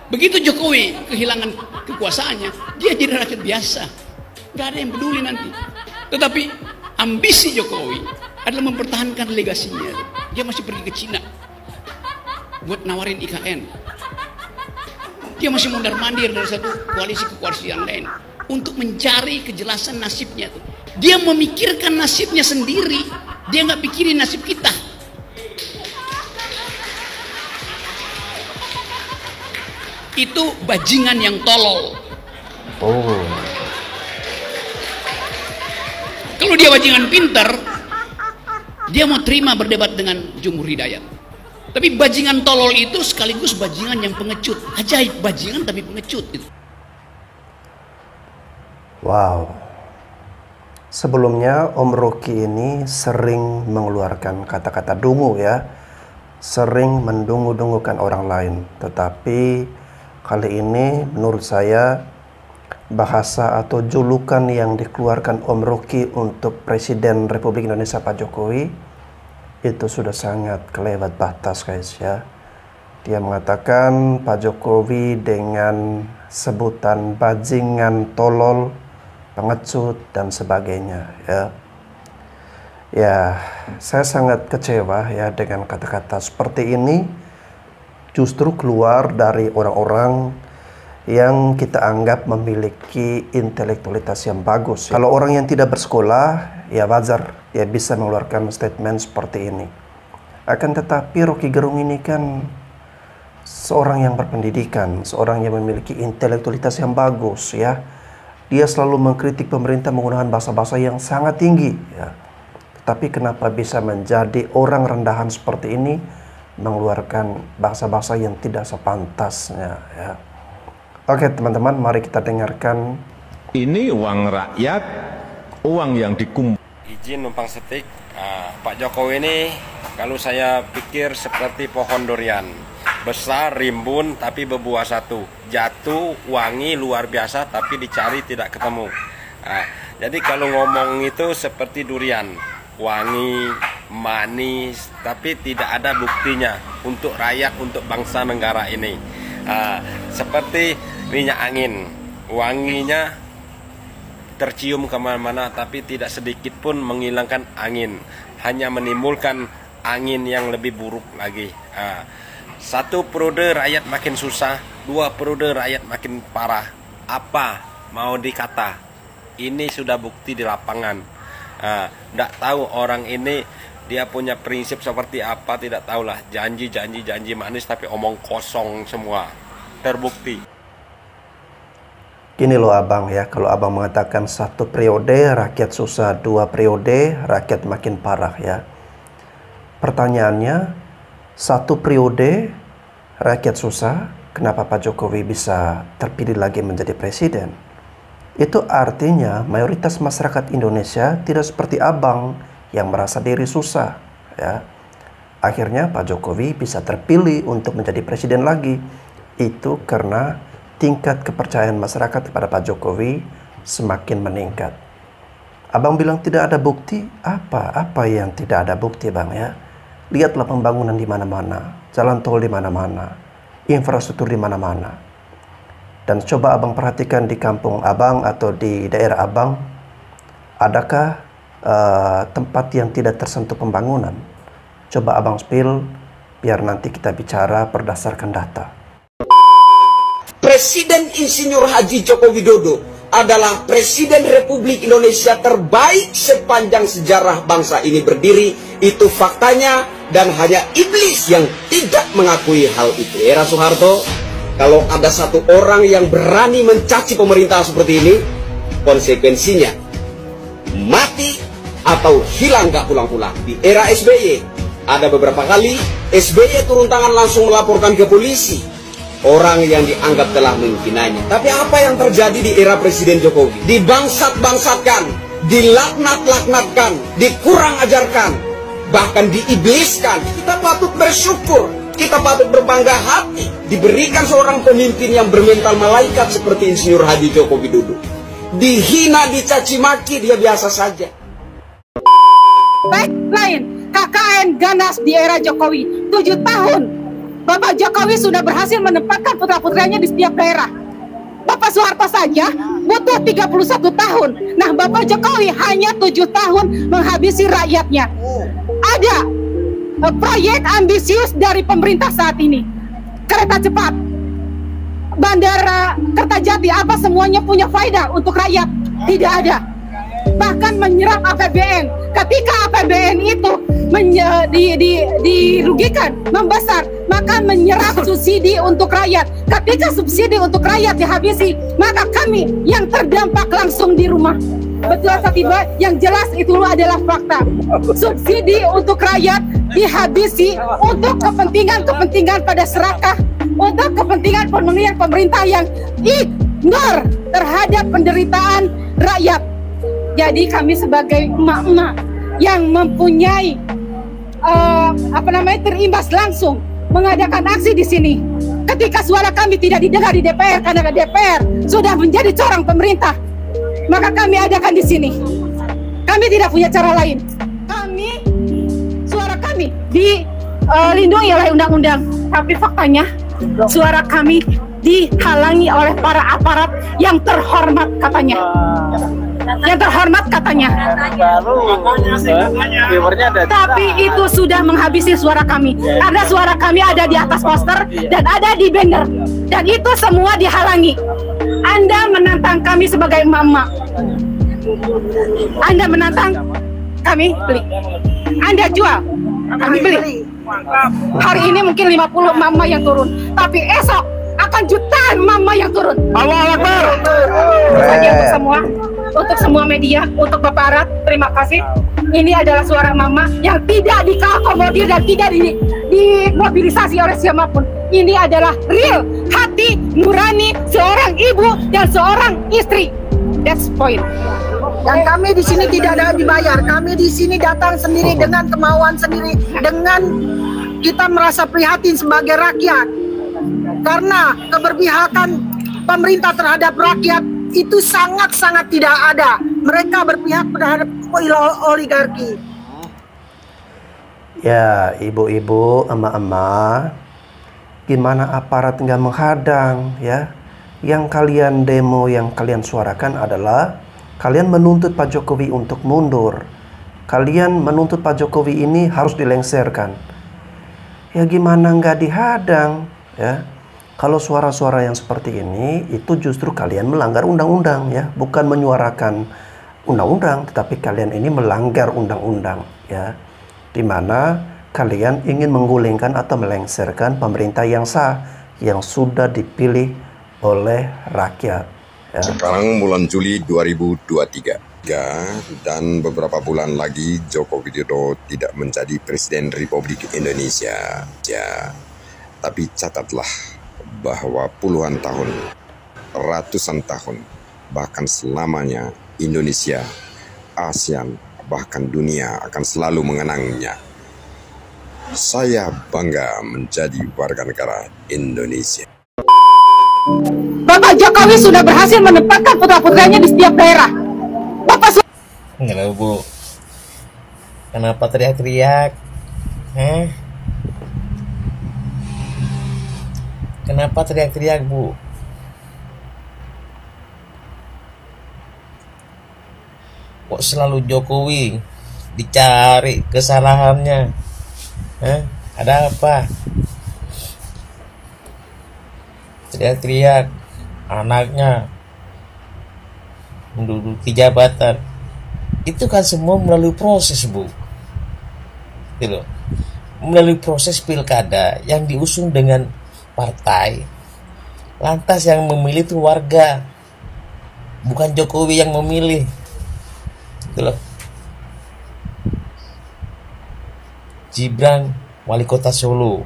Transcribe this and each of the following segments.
Begitu Jokowi kehilangan kekuasaannya, dia jadi rakyat biasa. Nggak ada yang peduli nanti. Tetapi ambisi Jokowi adalah mempertahankan legasinya. Dia masih pergi ke Cina buat nawarin IKN. Dia masih mondar-mandir dari satu koalisi ke koalisi yang lain untuk mencari kejelasan nasibnya. Dia memikirkan nasibnya sendiri. Dia nggak pikirin nasib kita. Itu bajingan yang tolol. Oh. Kalau dia bajingan pinter, dia mau terima berdebat dengan Jumhur Hidayat. Tapi bajingan tolol itu sekaligus bajingan yang pengecut. Ajaib, bajingan tapi pengecut gitu. Wow. Sebelumnya Om Rocky ini sering mengeluarkan kata-kata dungu ya. Sering mendungu-dungukan orang lain. Tetapi kali ini menurut saya bahasa atau julukan yang dikeluarkan Om Rocky untuk Presiden Republik Indonesia Pak Jokowi itu sudah sangat kelewat batas guys ya. Dia mengatakan Pak Jokowi dengan sebutan bajingan, tolol, pengecut dan sebagainya ya. Ya, saya sangat kecewa ya dengan kata-kata seperti ini justru keluar dari orang-orang yang kita anggap memiliki intelektualitas yang bagus. Kalau orang yang tidak bersekolah, ya wajar dia bisa mengeluarkan statement seperti ini. Akan tetapi Rocky Gerung ini kan seorang yang berpendidikan, seorang yang memiliki intelektualitas yang bagus ya. Dia selalu mengkritik pemerintah menggunakan bahasa-bahasa yang sangat tinggi ya. Tetapi kenapa bisa menjadi orang rendahan seperti ini mengeluarkan bahasa-bahasa yang tidak sepantasnya ya. Oke teman-teman, mari kita dengarkan. Ini uang rakyat, uang yang dikumpulkan. Izin numpang setik, Pak Jokowi ini kalau saya pikir seperti pohon durian. Besar, rimbun, tapi berbuah satu. Jatuh, wangi, luar biasa, tapi dicari tidak ketemu. Jadi kalau ngomong itu seperti durian. Wangi, manis, tapi tidak ada buktinya untuk rakyat, untuk bangsa negara ini. Seperti minyak angin, wanginya tercium kemana-mana tapi tidak sedikit pun menghilangkan angin, hanya menimbulkan angin yang lebih buruk lagi. Satu periode rakyat makin susah, dua periode rakyat makin parah. Apa mau dikata? Ini sudah bukti di lapangan. Tidak tahu orang ini dia punya prinsip seperti apa, tidak tahulah. Janji manis tapi omong kosong semua, terbukti. Gini loh abang ya, kalau abang mengatakan satu periode rakyat susah, dua periode rakyat makin parah ya. Pertanyaannya, satu periode rakyat susah, kenapa Pak Jokowi bisa terpilih lagi menjadi presiden? Itu artinya mayoritas masyarakat Indonesia tidak seperti abang yang merasa diri susah ya. Akhirnya Pak Jokowi bisa terpilih untuk menjadi presiden lagi. Itu karena tingkat kepercayaan masyarakat kepada Pak Jokowi semakin meningkat. Abang bilang tidak ada bukti, apa yang tidak ada bukti bang ya? Lihatlah pembangunan di mana-mana, jalan tol di mana-mana, infrastruktur di mana-mana. Dan coba abang perhatikan di kampung abang atau di daerah abang, adakah tempat yang tidak tersentuh pembangunan? Coba abang spill, biar nanti kita bicara berdasarkan data. Presiden Insinyur Haji Joko Widodo adalah Presiden Republik Indonesia terbaik sepanjang sejarah bangsa ini berdiri. Itu faktanya, dan hanya iblis yang tidak mengakui hal itu. Era Soeharto, kalau ada satu orang yang berani mencaci pemerintah seperti ini, konsekuensinya mati atau hilang gak pulang-pulang. Di era SBY, ada beberapa kali SBY turun tangan langsung melaporkan ke polisi orang yang dianggap telah menghinanya. Tapi apa yang terjadi di era Presiden Jokowi? Dibangsat-bangsatkan, dilaknat-laknatkan, dikurang ajarkan, bahkan diibliskan. Kita patut bersyukur, kita patut berbangga hati diberikan seorang pemimpin yang bermental malaikat seperti Insinyur Haji Joko Widodo. Dihina, dicaci maki, dia biasa saja. Baik lain, KKN ganas di era Jokowi 7 tahun Bapak Jokowi sudah berhasil menempatkan putra-putranya di setiap daerah. Bapak Soeharto saja butuh 31 tahun. Nah, Bapak Jokowi hanya 7 tahun menghabisi rakyatnya. Ada proyek ambisius dari pemerintah saat ini. Kereta cepat, Bandara Kertajati, apa semuanya punya faedah untuk rakyat? Tidak ada. Bahkan menyerap APBN. Ketika APBN itu dirugikan, membesar, maka menyerap subsidi untuk rakyat. Ketika subsidi untuk rakyat dihabisi, maka kami yang terdampak langsung di rumah. Betul atau tidak? Yang jelas itu adalah fakta. Subsidi untuk rakyat dihabisi untuk kepentingan pada serakah, untuk kepentingan pemerintah yang ignore terhadap penderitaan rakyat. Jadi kami sebagai emak-emak yang mempunyai terimbas langsung mengadakan aksi di sini. Ketika suara kami tidak didengar di DPR karena DPR sudah menjadi corong pemerintah, maka kami adakan di sini. Kami tidak punya cara lain. Suara kami dilindungi oleh undang-undang, tapi faktanya suara kami dihalangi oleh para aparat yang terhormat katanya. Tapi itu sudah menghabisi suara kami. Karena suara kami ada di atas poster dan ada di banner. Dan itu semua dihalangi. Anda menantang kami sebagai emak-emak. Anda menantang, kami beli. Anda jual, kami beli. Hari ini mungkin 50 emak-emak yang turun, tapi esok akan jutaan emak-emak yang turun. Allahu Akbar. Untuk semua media, untuk Bapak Arat, terima kasih. Ini adalah suara mama yang tidak dikakomodir dan tidak dimobilisasi oleh siapapun. Ini adalah real hati nurani seorang ibu dan seorang istri. That's point. Dan kami di sini tidak ada dibayar. Kami di sini datang sendiri dengan kemauan sendiri, dengan kita merasa prihatin sebagai rakyat. Karena keberpihakan pemerintah terhadap rakyat itu sangat-sangat tidak ada. Mereka berpihak terhadap oligarki. Ya, ibu-ibu, emak-emak, gimana aparat nggak menghadang ya? Yang kalian demo, yang kalian suarakan adalah kalian menuntut Pak Jokowi untuk mundur. Kalian menuntut Pak Jokowi ini harus dilengserkan. Ya gimana nggak dihadang ya? Kalau suara-suara yang seperti ini itu justru kalian melanggar undang-undang ya, bukan menyuarakan undang-undang, tetapi kalian ini melanggar undang-undang ya, di mana kalian ingin menggulingkan atau melengserkan pemerintah yang sah yang sudah dipilih oleh rakyat. Ya. Sekarang bulan Juli 2023 dan beberapa bulan lagi Joko Widodo tidak menjadi Presiden Republik Indonesia. Ya, tapi catatlah bahwa puluhan tahun, ratusan tahun, bahkan selamanya Indonesia, ASEAN, bahkan dunia akan selalu mengenangnya. Saya bangga menjadi warga negara Indonesia. Bapak Jokowi sudah berhasil menempatkan putra-putranya di setiap daerah. Enggak, Bu. Kenapa teriak-teriak? Kenapa teriak-teriak, Bu? Kok selalu Jokowi dicari kesalahannya? Ada apa? Teriak-teriak anaknya menduduki jabatan. Itu kan semua melalui proses, Bu. Gitu loh. Melalui proses pilkada yang diusung dengan partai. Lantas yang memilih itu warga, bukan Jokowi yang memilih. Gitu loh. Gibran wali kota Solo,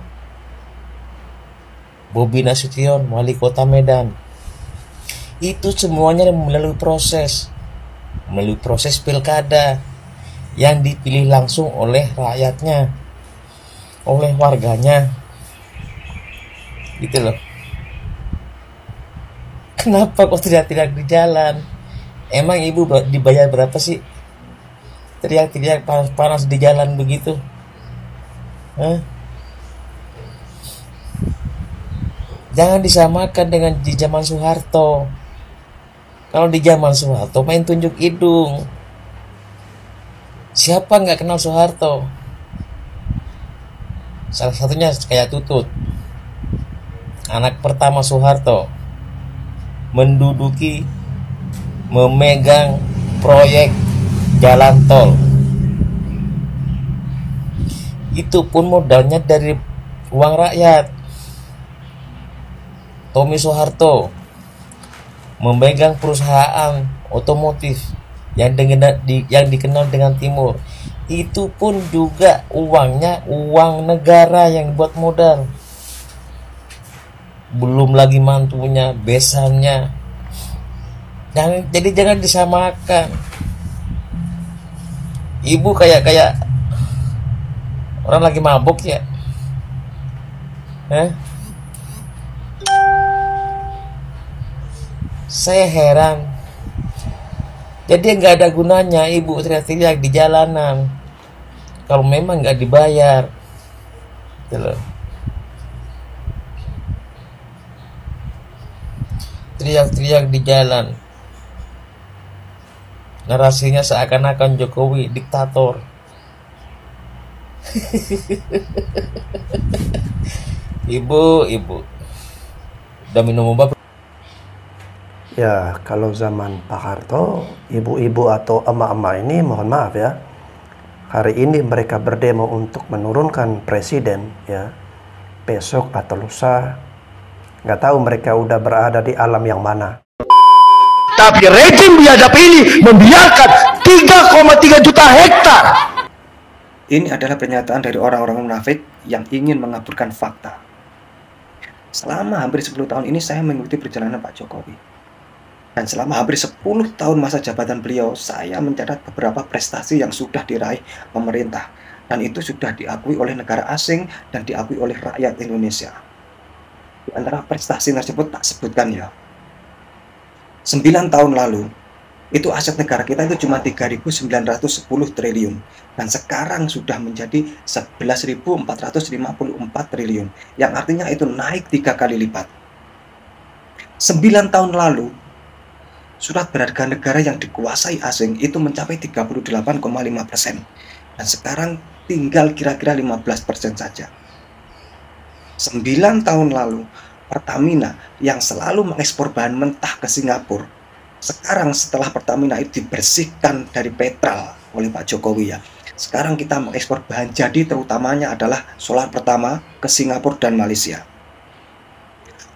Bobi Nasution wali kota Medan. Itu semuanya melalui proses pilkada yang dipilih langsung oleh rakyatnya, oleh warganya. Gitu loh. Kenapa kok teriak-teriak di jalan? Emang ibu dibayar berapa sih? Teriak-teriak panas-panas di jalan begitu? Jangan disamakan dengan di zaman Soeharto. Kalau di zaman Soeharto main tunjuk hidung. Siapa nggak kenal Soeharto? Salah satunya kayak Tutut, anak pertama Soeharto, menduduki, memegang proyek jalan tol. Itu pun modalnya dari uang rakyat. Tommy Soeharto memegang perusahaan otomotif yang dikenal dengan Timur. Itu pun juga uangnya uang negara yang buat modal. Belum lagi mantunya, besannya. Jadi jangan disamakan. Ibu kayak orang lagi mabuk ya. Saya heran. Jadi nggak ada gunanya ibu teriak-teriak di jalanan kalau memang nggak dibayar. Teriak-teriak di jalan. Narasinya seakan-akan Jokowi diktator. Ibu udah minum obat? Ya, kalau zaman Pak Harto, ibu-ibu atau emak-emak ini mohon maaf ya, hari ini mereka berdemo untuk menurunkan presiden ya. Besok atau lusa, nggak tahu mereka udah berada di alam yang mana. Tapi rejim biadab ini membiarkan 3,3 juta hektar. Ini adalah pernyataan dari orang-orang munafik yang ingin mengaburkan fakta. Selama hampir 10 tahun ini saya mengikuti perjalanan Pak Jokowi. Dan selama hampir 10 tahun masa jabatan beliau, saya mencatat beberapa prestasi yang sudah diraih pemerintah. Dan itu sudah diakui oleh negara asing dan diakui oleh rakyat Indonesia. Di antara prestasi tersebut tak sebutkan ya. 9 tahun lalu, itu aset negara kita itu cuma 3.910 triliun. Dan sekarang sudah menjadi 11.454 triliun. Yang artinya itu naik 3 kali lipat. 9 tahun lalu, surat berharga negara yang dikuasai asing itu mencapai 38,5%. Dan sekarang tinggal kira-kira 15% saja. 9 tahun lalu, Pertamina yang selalu mengekspor bahan mentah ke Singapura, sekarang setelah Pertamina itu dibersihkan dari petrol oleh Pak Jokowi ya, sekarang kita mengekspor bahan jadi, terutamanya adalah solar pertama ke Singapura dan Malaysia.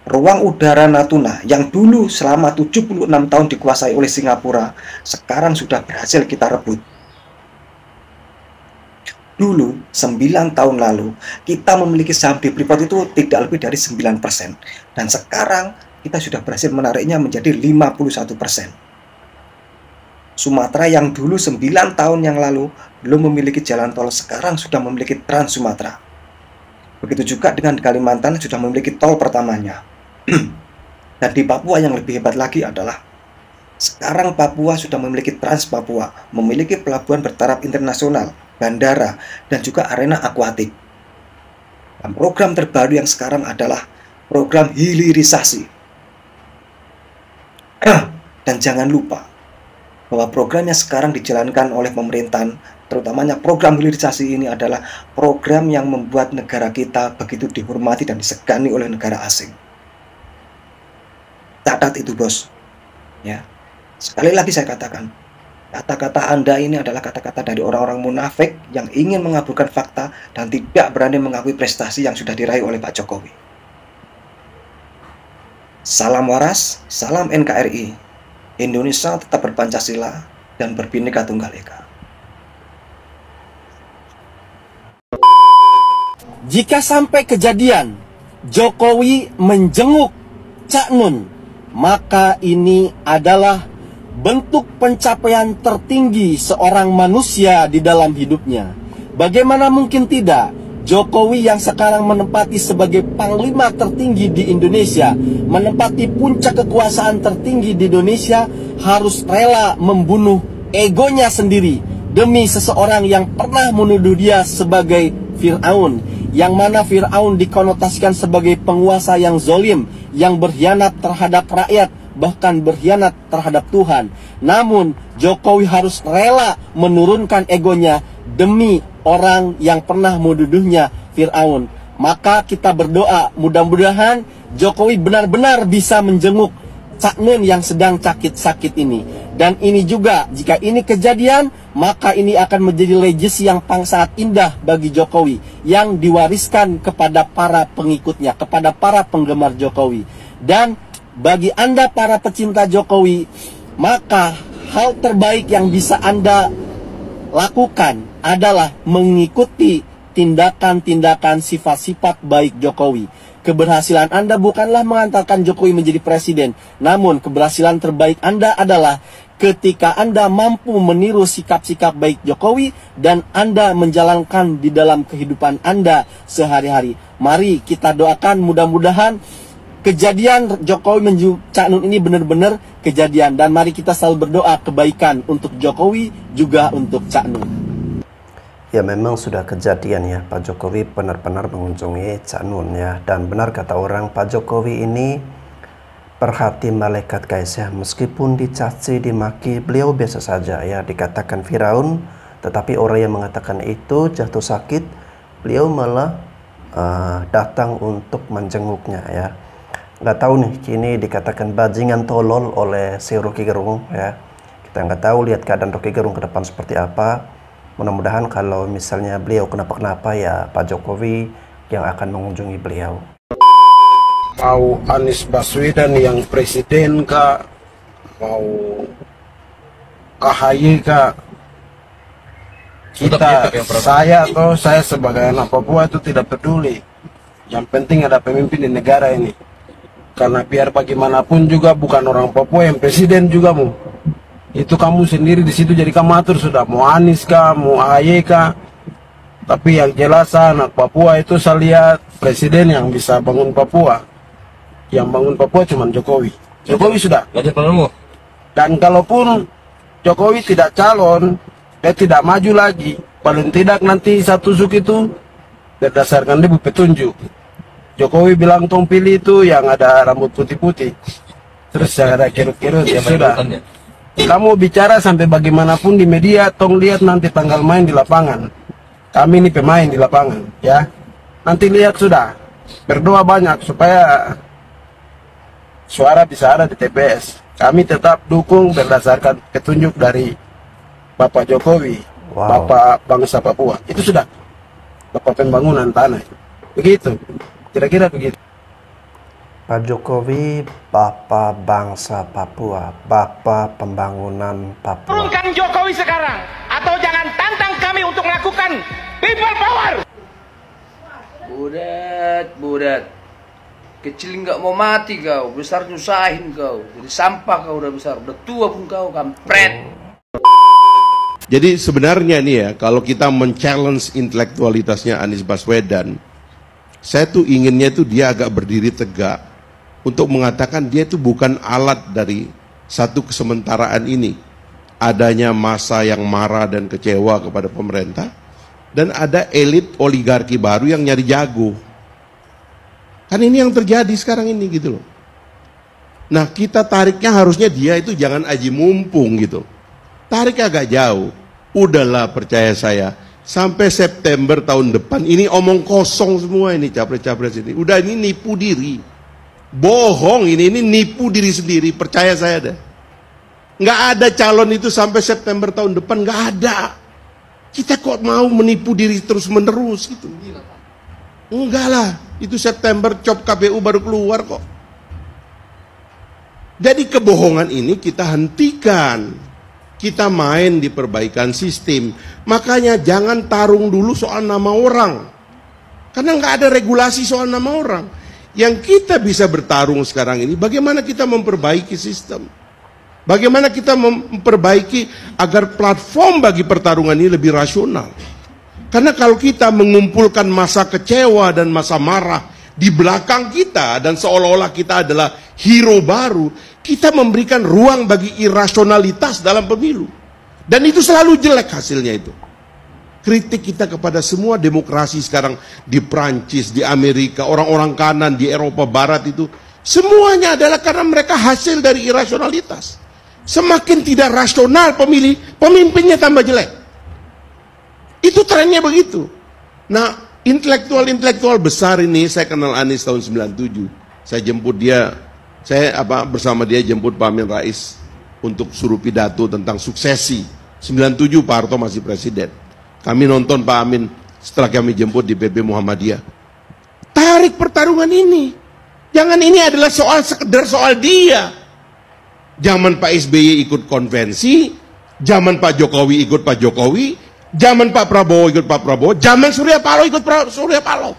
Ruang udara Natuna yang dulu selama 76 tahun dikuasai oleh Singapura, sekarang sudah berhasil kita rebut. Dulu, 9 tahun lalu, kita memiliki saham di Freeport itu tidak lebih dari 9%. Dan sekarang, kita sudah berhasil menariknya menjadi 51%. Sumatera yang dulu 9 tahun yang lalu belum memiliki jalan tol, sekarang sudah memiliki Trans Sumatera. Begitu juga dengan Kalimantan sudah memiliki tol pertamanya. Dan di Papua yang lebih hebat lagi adalah sekarang Papua sudah memiliki Trans Papua, memiliki pelabuhan bertaraf internasional, bandara, dan juga arena akuatik. Dan program terbaru yang sekarang adalah program hilirisasi. Dan jangan lupa bahwa program yang sekarang dijalankan oleh pemerintahan, terutamanya program hilirisasi ini adalah program yang membuat negara kita begitu dihormati dan disegani oleh negara asing. Catat itu bos ya. Sekali lagi saya katakan, kata-kata Anda ini adalah kata-kata dari orang-orang munafik yang ingin mengaburkan fakta dan tidak berani mengakui prestasi yang sudah diraih oleh Pak Jokowi. Salam waras, salam NKRI. Indonesia tetap berpancasila dan berbhinneka tunggal ika. Jika sampai kejadian Jokowi menjenguk Cak Nun, maka ini adalah bentuk pencapaian tertinggi seorang manusia di dalam hidupnya. Bagaimana mungkin tidak? Jokowi yang sekarang menempati sebagai panglima tertinggi di Indonesia, menempati puncak kekuasaan tertinggi di Indonesia, harus rela membunuh egonya sendiri demi seseorang yang pernah menuduh dia sebagai Fir'aun, yang mana Fir'aun dikonotasikan sebagai penguasa yang zolim, yang berkhianat terhadap rakyat, bahkan berkhianat terhadap Tuhan. Namun Jokowi harus rela menurunkan egonya demi orang yang pernah menuduhnya Fir'aun. Maka kita berdoa mudah-mudahan Jokowi benar-benar bisa menjenguk Cak Nun yang sedang sakit-sakit ini. Dan ini juga, jika ini kejadian, maka ini akan menjadi legacy yang sangat indah bagi Jokowi, yang diwariskan kepada para pengikutnya, kepada para penggemar Jokowi. Dan bagi Anda para pecinta Jokowi, maka hal terbaik yang bisa Anda lakukan adalah mengikuti tindakan-tindakan sifat-sifat baik Jokowi. Keberhasilan Anda bukanlah mengantarkan Jokowi menjadi presiden, namun keberhasilan terbaik Anda adalah ketika Anda mampu meniru sikap-sikap baik Jokowi dan Anda menjalankan di dalam kehidupan Anda sehari-hari. Mari kita doakan mudah-mudahan kejadian Jokowi menjenguk Cak Nun ini benar-benar kejadian, dan mari kita selalu berdoa kebaikan untuk Jokowi juga untuk Cak Nun. Ya, memang sudah kejadian ya, Pak Jokowi benar-benar mengunjungi Cak Nun ya. Dan benar kata orang, Pak Jokowi ini perhati malaikat guys ya. Meskipun dicaci, dimaki, beliau biasa saja ya. Dikatakan Firaun, tetapi orang yang mengatakan itu jatuh sakit, beliau malah datang untuk menjenguknya ya. Nggak tahu nih, kini dikatakan bajingan tolol oleh si Rocky Gerung ya. Kita nggak tahu lihat keadaan Rocky Gerung ke depan seperti apa. Mudah-mudahan kalau misalnya beliau kenapa-kenapa ya Pak Jokowi yang akan mengunjungi beliau. Mau Anies Baswedan yang presiden kah, mau AHY kah, saya sebagai anak Papua itu tidak peduli. Yang penting ada pemimpin di negara ini. Karena biar bagaimanapun juga bukan orang Papua yang presiden juga mu. Itu kamu sendiri di situ jadi kamu atur sudah, mau Anies kah, mau AHY kah. Tapi yang jelas anak Papua itu saya lihat presiden yang bisa bangun Papua. Yang bangun Papua cuma Jokowi. Jokowi sudah. Dan kalaupun Jokowi tidak calon, dia tidak maju lagi, paling tidak nanti satu suku itu berdasarkan dia petunjuk. Jokowi bilang tong pilih itu yang ada rambut putih-putih, terus yang ada kerut-kerut, ya sudah. Kamu bicara sampai bagaimanapun di media, tong lihat nanti tanggal main di lapangan. Kami ini pemain di lapangan, ya. Nanti lihat sudah. Berdoa banyak supaya suara bisa ada di TPS. Kami tetap dukung berdasarkan petunjuk dari Bapak Jokowi, Bapak bangsa Papua. Itu sudah. Bapak pembangunan tanah. Begitu. Kira-kira begitu. Pak Jokowi, Bapak bangsa Papua, Bapak pembangunan Papua. Turunkan Jokowi sekarang, atau jangan tantang kami untuk melakukan people power. Budat, kecil nggak mau mati kau, besar nyusahin kau, jadi sampah kau udah besar, udah tua pun kau kampret. Jadi sebenarnya nih ya, kalau kita men-challenge intelektualitasnya Anies Baswedan, saya tuh inginnya tuh dia agak berdiri tegak untuk mengatakan dia itu bukan alat dari satu kesementaraan ini. Adanya massa yang marah dan kecewa kepada pemerintah, dan ada elit oligarki baru yang nyari jago. Kan ini yang terjadi sekarang ini gitu loh. Nah, kita tariknya harusnya dia itu jangan aji mumpung gitu. Tarik agak jauh. Udahlah, percaya saya, sampai September tahun depan ini omong kosong semua ini capres-capres ini. Udah, ini nipu diri. Bohong ini nipu diri sendiri, percaya saya deh. Nggak ada calon itu sampai September tahun depan, nggak ada. Kita kok mau menipu diri terus menerus gitu. Enggak lah, itu September COP KPU baru keluar kok. Jadi kebohongan ini kita hentikan. Kita main di perbaikan sistem. Makanya jangan tarung dulu soal nama orang. Karena nggak ada regulasi soal nama orang. Yang kita bisa bertarung sekarang ini, bagaimana kita memperbaiki sistem. Bagaimana kita memperbaiki agar platform bagi pertarungan ini lebih rasional. Karena kalau kita mengumpulkan masa kecewa dan masa marah di belakang kita, dan seolah-olah kita adalah hero baru, kita memberikan ruang bagi irasionalitas dalam pemilu. Dan itu selalu jelek hasilnya itu. kritik kita kepada semua demokrasi sekarang di Prancis, di Amerika, orang-orang kanan di Eropa Barat itu, semuanya adalah karena mereka hasil dari irasionalitas. Semakin tidak rasional pemimpinnya tambah jelek. Itu trennya begitu. Nah, intelektual besar ini, saya kenal Anies tahun 97. Saya jemput dia, bersama dia jemput Pak Amin Rais untuk suruh pidato tentang suksesi. 97 Pak Harto masih presiden. Kami nonton Pak Amin setelah kami jemput di PP Muhammadiyah. Tarik pertarungan ini. Jangan ini adalah sekedar soal dia. Zaman Pak SBY ikut konvensi, zaman Pak Jokowi ikut Pak Jokowi, zaman Pak Prabowo ikut Pak Prabowo, zaman Surya Paloh ikut Surya Paloh.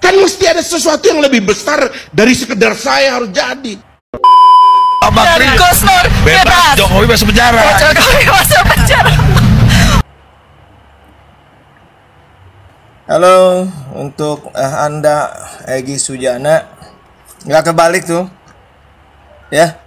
Kan mesti ada sesuatu yang lebih besar dari sekedar saya harus jadi. Dari Gus Nur bebas, Jokowi masuk penjara. Jokowi masuk penjara. Halo, untuk Anda Egy Sujana, nggak kebalik tuh, ya?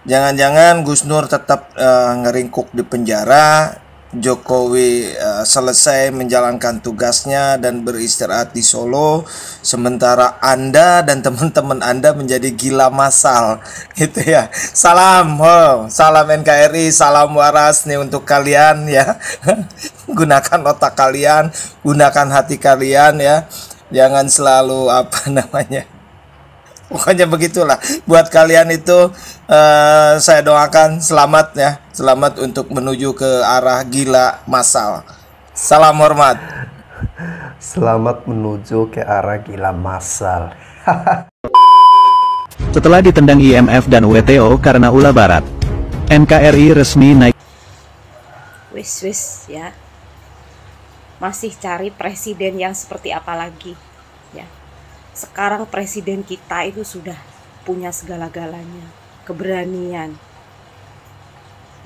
Jangan-jangan Gus Nur tetap ngeringkuk di penjara, Jokowi selesai menjalankan tugasnya dan beristirahat di Solo, sementara Anda dan teman-teman Anda menjadi gila massal, gitu ya. Salam NKRI, salam waras nih untuk kalian ya. Gunakan otak kalian, gunakan hati kalian ya. Jangan selalu pokoknya begitulah. Buat kalian itu saya doakan selamat ya. Selamat untuk menuju ke arah gila massal. Salam hormat. Selamat menuju ke arah gila massal. Setelah ditendang IMF dan WTO karena ulah barat, NKRI resmi naik. Wis ya. Masih cari presiden yang seperti apa lagi ya. Sekarang presiden kita itu sudah punya segala-galanya, keberanian,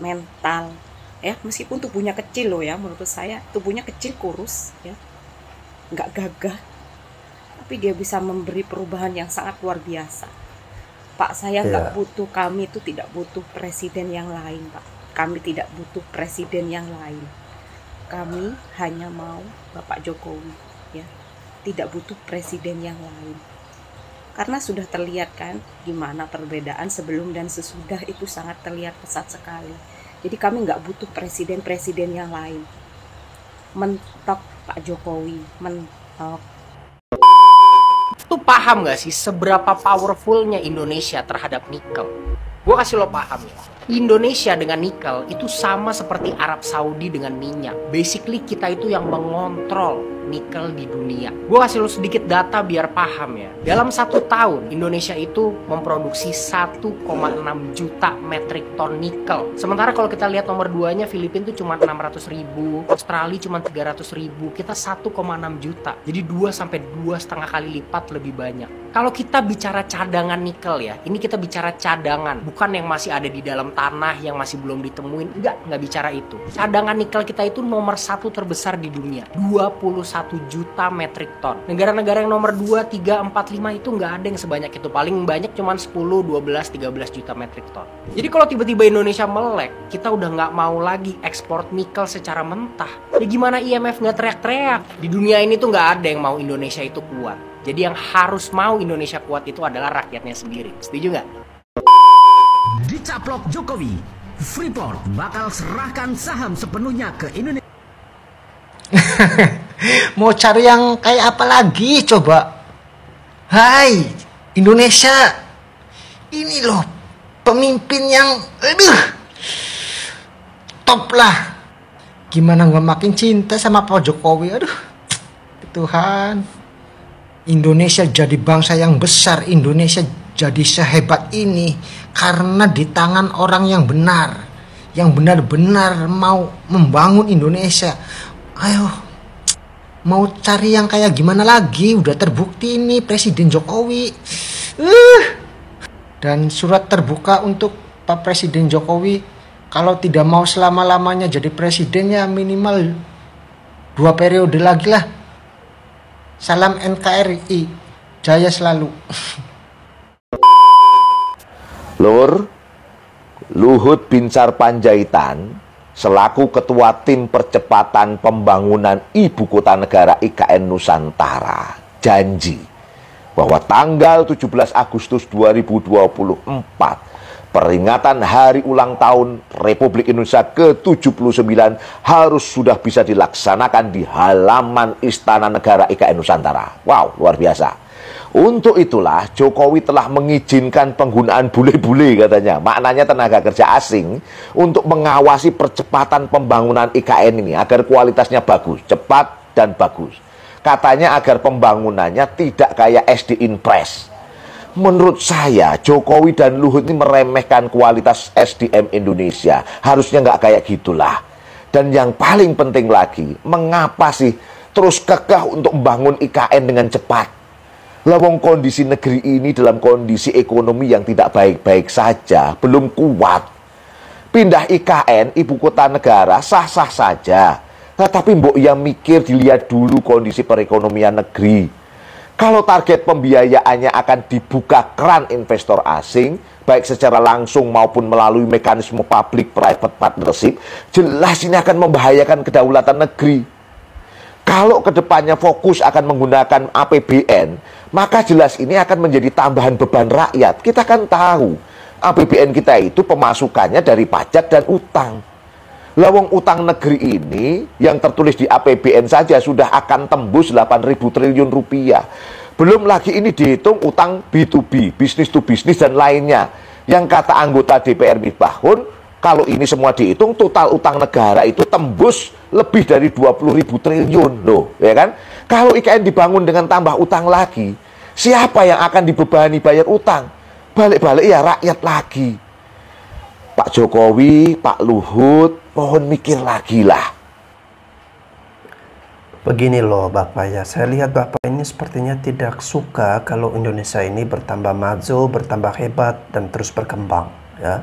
mental ya, meskipun tubuhnya kecil loh ya, menurut saya tubuhnya kecil, kurus ya, nggak gagah, tapi dia bisa memberi perubahan yang sangat luar biasa. Pak, saya nggak butuh, kami itu tidak butuh presiden yang lain, Pak. Kami tidak butuh presiden yang lain. Kami hanya mau Bapak Jokowi ya, tidak butuh presiden yang lain. Karena sudah terlihat kan gimana perbedaan sebelum dan sesudah, itu sangat terlihat pesat sekali. Jadi kami nggak butuh presiden-presiden yang lain. Mentok Pak Jokowi, mentok. Tuh paham gak sih seberapa powerfulnya Indonesia terhadap nikel? Gue kasih lo paham ya. Indonesia dengan nikel itu sama seperti Arab Saudi dengan minyak. Basically kita itu yang mengontrol nikel di dunia. Gue kasih lo sedikit data biar paham ya. Dalam 1 tahun Indonesia itu memproduksi 1,6 juta metrik ton nikel. Sementara kalau kita lihat nomor 2-nya Filipina itu cuma 600.000, Australia cuma 300.000, kita 1,6 juta. Jadi 2-2,5 kali lipat lebih banyak. Kalau kita bicara cadangan nikel ya, ini kita bicara cadangan, bukan yang masih ada di dalam tanah yang masih belum ditemuin. Nggak bicara itu. Cadangan nikel kita itu nomor 1 terbesar di dunia, 21 juta metrik ton. Negara-negara yang nomor 2, 3, 4, 5 itu nggak ada yang sebanyak itu. Paling banyak cuma 10, 12, 13 juta metrik ton. Jadi kalau tiba-tiba Indonesia melek, kita udah nggak mau lagi ekspor nikel secara mentah. Ya gimana IMF nggak teriak-teriak? Di dunia ini tuh nggak ada yang mau Indonesia itu kuat. Jadi yang harus mau Indonesia kuat itu adalah rakyatnya sendiri. Setuju nggak? Dicaplok Jokowi, Freeport bakal serahkan saham sepenuhnya ke Indonesia. Mau cari yang kayak apa lagi coba? Hai Indonesia, ini loh pemimpin yang top lah. Gimana nggak makin cinta sama Pak Jokowi? Aduh Tuhan, Indonesia jadi bangsa yang besar, Indonesia jadi sehebat ini karena di tangan orang yang benar, yang benar-benar mau membangun Indonesia. Ayo, mau cari yang kayak gimana lagi? Udah terbukti ini Presiden Jokowi. Dan surat terbuka untuk Pak Presiden Jokowi, kalau tidak mau selama-lamanya jadi presidennya minimal 2 periode lagi lah. Salam NKRI, jaya selalu. Lur, Luhut Binsar Panjaitan selaku Ketua Tim Percepatan Pembangunan Ibu Kota Negara IKN Nusantara janji bahwa tanggal 17 Agustus 2024 peringatan hari ulang tahun Republik Indonesia ke-79 harus sudah bisa dilaksanakan di halaman Istana Negara IKN Nusantara. Wow, luar biasa. Untuk itulah Jokowi telah mengizinkan penggunaan bule-bule katanya, maknanya tenaga kerja asing, untuk mengawasi percepatan pembangunan IKN ini agar kualitasnya bagus, cepat dan bagus. Katanya agar pembangunannya tidak kayak SD Impres. Menurut saya Jokowi dan Luhut ini meremehkan kualitas SDM Indonesia. Harusnya nggak kayak gitulah. Dan yang paling penting lagi, mengapa sih terus kekeh untuk membangun IKN dengan cepat? Lawang kondisi negeri ini dalam kondisi ekonomi yang tidak baik-baik saja, belum kuat. Pindah IKN, ibu kota negara, sah-sah saja. Nah, tapi mbok yang mikir dilihat dulu kondisi perekonomian negeri. Kalau target pembiayaannya akan dibuka keran investor asing, baik secara langsung maupun melalui mekanisme public-private partnership, jelas ini akan membahayakan kedaulatan negeri. Kalau kedepannya fokus akan menggunakan APBN, maka jelas ini akan menjadi tambahan beban rakyat. Kita kan tahu, APBN kita itu pemasukannya dari pajak dan utang. Lawang utang negeri ini yang tertulis di APBN saja sudah akan tembus 8.000 triliun rupiah. Belum lagi ini dihitung utang B2B, bisnis to bisnis dan lainnya. Yang kata anggota DPR Misbahun, kalau ini semua dihitung total utang negara itu tembus lebih dari 20.000 triliun loh, ya kan? Kalau IKN dibangun dengan tambah utang lagi, siapa yang akan dibebani bayar utang? Balik-balik ya rakyat lagi. Pak Jokowi, Pak Luhut, mohon mikir lagi lah. Begini loh Bapak ya, saya lihat Bapak ini sepertinya tidak suka kalau Indonesia ini bertambah maju, bertambah hebat, dan terus berkembang ya.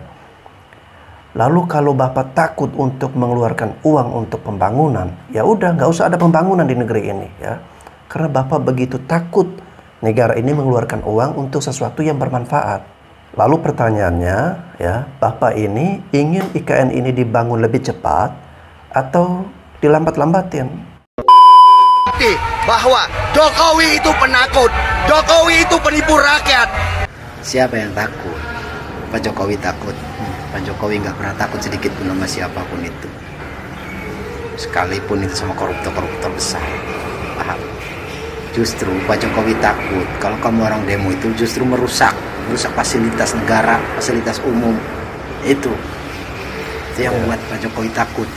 Lalu kalau Bapak takut untuk mengeluarkan uang untuk pembangunan, ya udah nggak usah ada pembangunan di negeri ini ya. Karena Bapak begitu takut negara ini mengeluarkan uang untuk sesuatu yang bermanfaat. Lalu pertanyaannya ya, Bapak ini ingin IKN ini dibangun lebih cepat atau dilambat-lambatin? Bahwa Jokowi itu penakut, Jokowi itu penipu rakyat. Siapa yang takut? Pak Jokowi takut. Pak Jokowi nggak pernah takut sedikit pun sama siapapun itu. Sekalipun itu sama koruptor-koruptor besar. Paham? Justru Pak Jokowi takut kalau kamu orang demo itu justru merusak fasilitas negara, fasilitas umum. Itu yang membuat Pak Jokowi takut.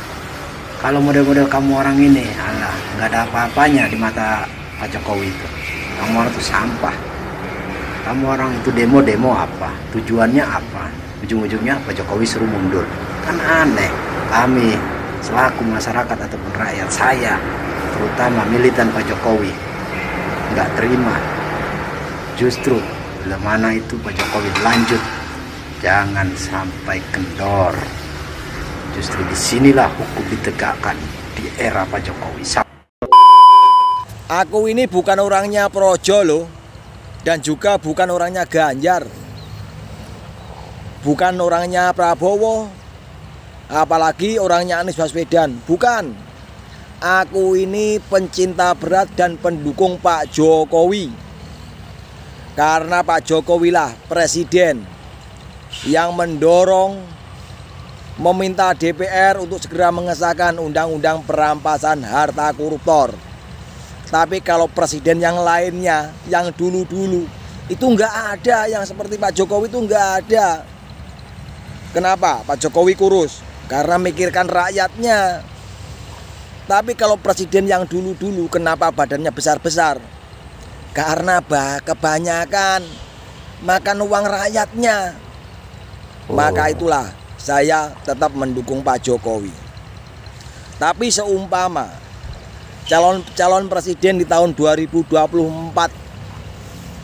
Kalau model-model kamu orang ini, alah, nggak ada apa-apanya di mata Pak Jokowi itu. Kamu orang itu sampah. Kamu orang itu demo apa? Tujuannya apa? Ujung-ujungnya Pak Jokowi suruh mundur. Kan aneh. Kami selaku masyarakat ataupun rakyat, saya terutama militan Pak Jokowi, nggak terima. Justru bila mana itu Pak Jokowi lanjut, jangan sampai kendor. Justru disinilah hukum ditegakkan di era Pak Jokowi. Aku ini bukan orangnya Projo loh, dan juga bukan orangnya Ganjar, bukan orangnya Prabowo, apalagi orangnya Anies Baswedan. Bukan. Aku ini pencinta berat dan pendukung Pak Jokowi. Karena Pak Jokowi lah presiden yang mendorong, meminta DPR untuk segera mengesahkan undang-undang perampasan harta koruptor. Tapi kalau presiden yang lainnya, yang dulu-dulu, itu nggak ada yang seperti Pak Jokowi, itu nggak ada. Kenapa? Pak Jokowi kurus karena mikirkan rakyatnya. Tapi kalau presiden yang dulu-dulu, kenapa badannya besar-besar? Karena kebanyakan makan uang rakyatnya. Maka itulah saya tetap mendukung Pak Jokowi. Tapi seumpama calon presiden di tahun 2024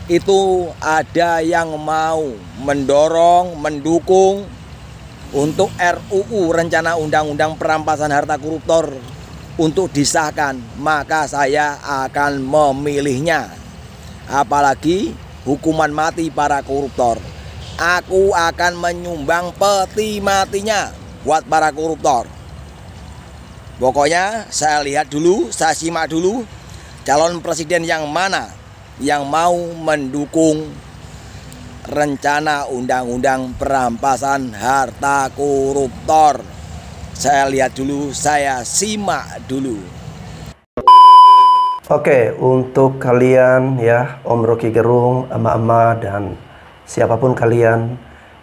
itu ada yang mau mendorong, mendukung untuk RUU rencana undang-undang perampasan harta koruptor untuk disahkan, maka saya akan memilihnya. Apalagi hukuman mati para koruptor. Aku akan menyumbang peti matinya buat para koruptor. Pokoknya saya lihat dulu, saya simak dulu calon presiden yang mana yang mau mendukung rencana undang-undang perampasan harta koruptor. Saya lihat dulu, saya simak dulu. Oke, untuk kalian ya, Om Rocky Gerung, Ama-ama, dan siapapun kalian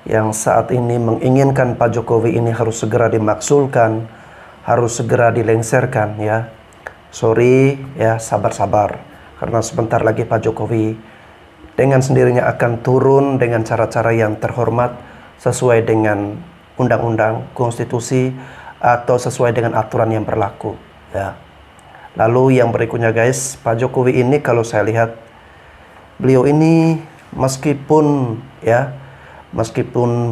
yang saat ini menginginkan Pak Jokowi ini harus segera dimaksulkan, harus segera dilengsarkan ya. Sorry ya, sabar-sabar. Karena sebentar lagi Pak Jokowi dengan sendirinya akan turun dengan cara-cara yang terhormat sesuai dengan undang-undang, konstitusi, atau sesuai dengan aturan yang berlaku ya. Lalu yang berikutnya guys, Pak Jokowi ini kalau saya lihat beliau ini meskipun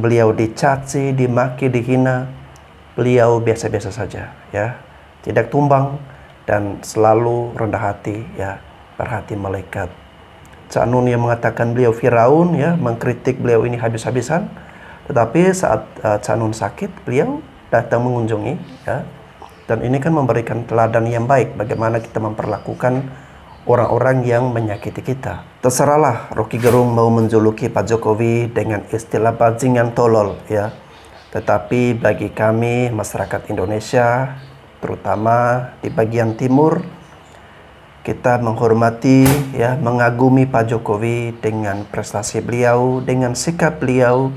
beliau dicaci, dimaki, dihina, beliau biasa-biasa saja ya, tidak tumbang dan selalu rendah hati ya, berhati malaikat. Cak Nun yang mengatakan beliau Firaun ya, mengkritik beliau ini habis-habisan, tetapi saat Cak Nun sakit beliau datang mengunjungi ya. Dan ini kan memberikan teladan yang baik bagaimana kita memperlakukan orang-orang yang menyakiti kita. Terserahlah Rocky Gerung mau menjuluki Pak Jokowi dengan istilah bajingan tolol ya. Tetapi bagi kami masyarakat Indonesia, terutama di bagian timur, kita menghormati ya, mengagumi Pak Jokowi dengan prestasi beliau, dengan sikap beliau.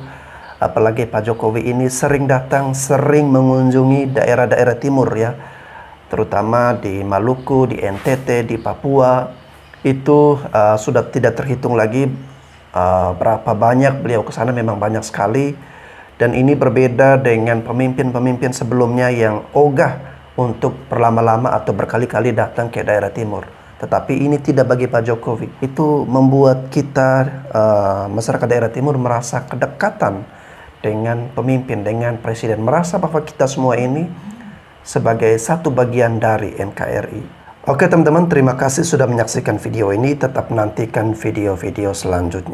Apalagi Pak Jokowi ini sering datang, sering mengunjungi daerah-daerah timur ya, terutama di Maluku, di NTT, di Papua. Itu sudah tidak terhitung lagi berapa banyak beliau ke sana, memang banyak sekali. Dan ini berbeda dengan pemimpin-pemimpin sebelumnya yang ogah untuk berlama-lama atau berkali-kali datang ke daerah timur. Tetapi ini tidak bagi Pak Jokowi. Itu membuat kita masyarakat daerah timur merasa kedekatan dengan pemimpin, dengan presiden, merasa bahwa kita semua ini sebagai satu bagian dari NKRI. Oke teman-teman, terima kasih sudah menyaksikan video ini. Tetap nantikan video-video selanjutnya.